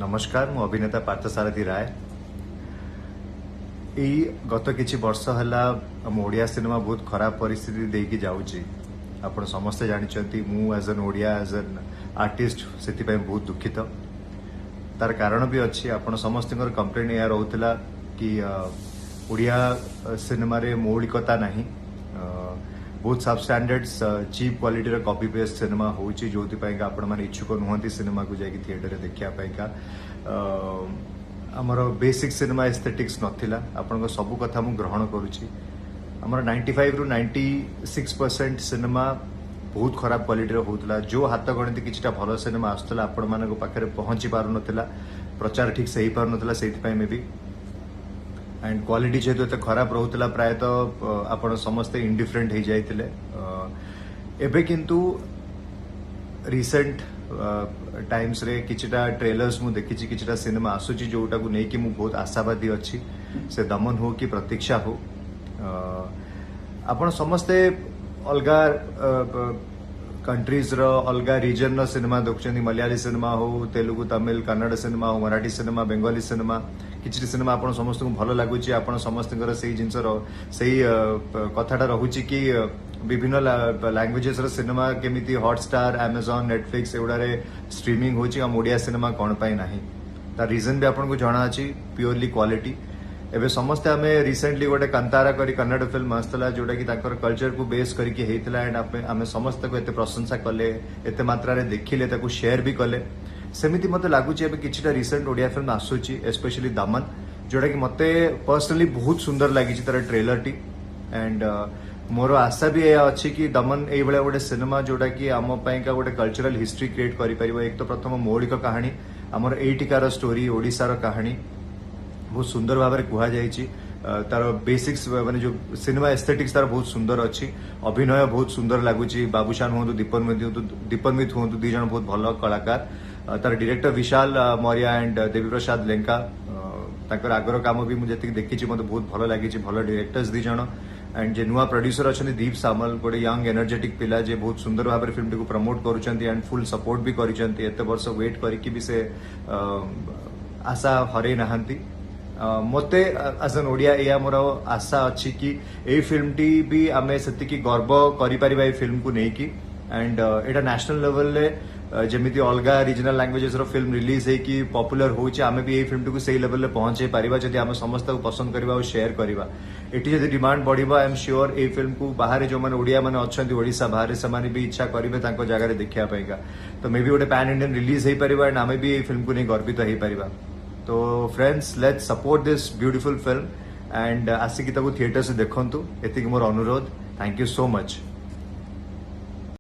नमस्कार मु अभिनेता पार्थसारथी राय यही गत किछि वर्ष हला हम ओडिया सिनेमा बहुत खराब परिस्थिति देकी जाउची आपण समस्ते जानिचंती मु as an Odia as an artist सेति पय बहुत दुखित तार कारण भी अच्छी आपण समस्तଙ୍କର कंप्लेन या रहउतला कि ओडिया सिनेमा रे मौलिकता नहीं बहुत सब स्टैंडर्ड्स चीप क्वालिटी रे कॉपी पेस्ट सिनेमा होची जोति पय का आपण माने इच्छुक नहंती सिनेमा को जाई थिएटर रे देखिया पय का हमर बेसिक सिनेमा एस्थेटिक्स नथिला आपण सब कथा मु ग्रहण करूची हमर 95 रु 96% सिनेमा बहुत खराब क्वालिटी रो होतला जो हाथ गणित किछटा भलो सिनेमा आस्तला आपण मानको पाखरे पहुंची पारु नथिला प्रचार ठीक से ही पारु नथिला सेति पय मे भी एंड क्वालिटी जेहेतु एते खराब रहउतला प्राय तो आपण समस्त इंडिफरेंट हो जाइतिले एबे किंतु रिसेंट टाइम्स रे किछटा ट्रेलर्स मु देखिछि किछटा सिनेमा आसुची जोटा को नै कि मु बहुत आशावादी अछि से दमन हो कि प्रतीक्षा हो आपण समस्ते अलगा कंट्रीज रो अलगा रीजन रो सिनेमा देखुछन्ती मलयाली सिनेमा हो तेलुगु तमिल कन्नड़ सिनेमा हो मराठी सिनेमा बेंगली सिनेमा किछि सिनेमा आपण समस्त को भलो लागुची आपण समस्तଙ୍କର सेही जिंस रो सेही कथाटा रहुची कि विभिन्न लैंग्वेजेस रो सिनेमा केमिति हॉटस्टार अमेजन नेटफ्लिक्स एउडारे स्ट्रीमिंग होची हम ओडिया सिनेमा कोन पाई नाही ता रीजन भी आपण को जणा अछि प्योरली क्वालिटी एबे समस्त हमें रिसेंटली गोटे कंतारा करी कन्नड़ फिल्म आस्तला जोटा कि ताकर कल्चर को बेस करके हेतला एंड हमें समस्त को एते प्रशंसा कले एते मात्रा रे देखिले ताको शेयर भी कले सेमिति मते लागुची एबे किछटा रिसेंट ओडिया फिल्म आसुची स्पेशली दमन जोटा कि मते पर्सनली बहुत सुंदर लागी तार ट्रेलर टी एंड मोर आशा भी यह अच्छी कि दमन एई बळे गोटे सिनेमा जोटा कि आम पय का गोटे कल्चरल हिस्ट्री क्रिएट करि परिबो एक तो प्रथम मौलिक कहानी हमर एटिकार स्टोरी ओडिसा रो कहानी बहुत सुंदर भाव में कह जाइए तार बेसिक्स माने जो सिनेमा एस्थेटिक्स तार बहुत सुंदर अच्छी अभिनय बहुत सुंदर लगुच बाबूशान हूँ दीपनमित हूँ दी जन बहुत भल कलाकार तार director Vishal Maurya and Devi Prasad Lenka ताकर आगर काम भी मुझे देखी मत बहुत भल लगी भल डायरेक्टर्स दी जन एंड जे नुआ प्रोड्यूसर अच्छा दीप सामल गोटे यंग एनर्जेटिक पिला जे बहुत सुंदर भाव में फिल्म को प्रमोट करुँच एंड फुल सपोर्ट भी करते वर्ष वेट करके भी से आशा हरई नहांती मते एज एन ओडिया या मोर आशा अच्छी कि ए फिल्म टी भी आमे सेतिकी गर्व करि परिबा ए फिल्म को नेकी एंड एटा नेशनल लेवल ले जेमिति अलगा रीजनल लैंग्वेजेस रो फिल्म रिलीज है कि पॉपुलर होची आमे भी ए फिल्म को सही लेवल ले पहुंचे परिबा जदि आमे समस्त को पसंद करबा और शेयर करबा एटी जदि डिमांड बढ़िबा I am sure a film को बाहर जो माने ओडिया माने अछंती ओडिसा बाहर से माने भी इच्छा करिवे तांको जगह रे देखिया पाएगा तो मे भी गोटे पैन इंडियन रिलीज है परिबा एंड आमे भी ए फिल्म को नै गर्वित है परिबा तो friends let's support this beautiful film and आसिक थिएटर से देखंतु एतिक मोर अनुरोध थैंक यू सो मच।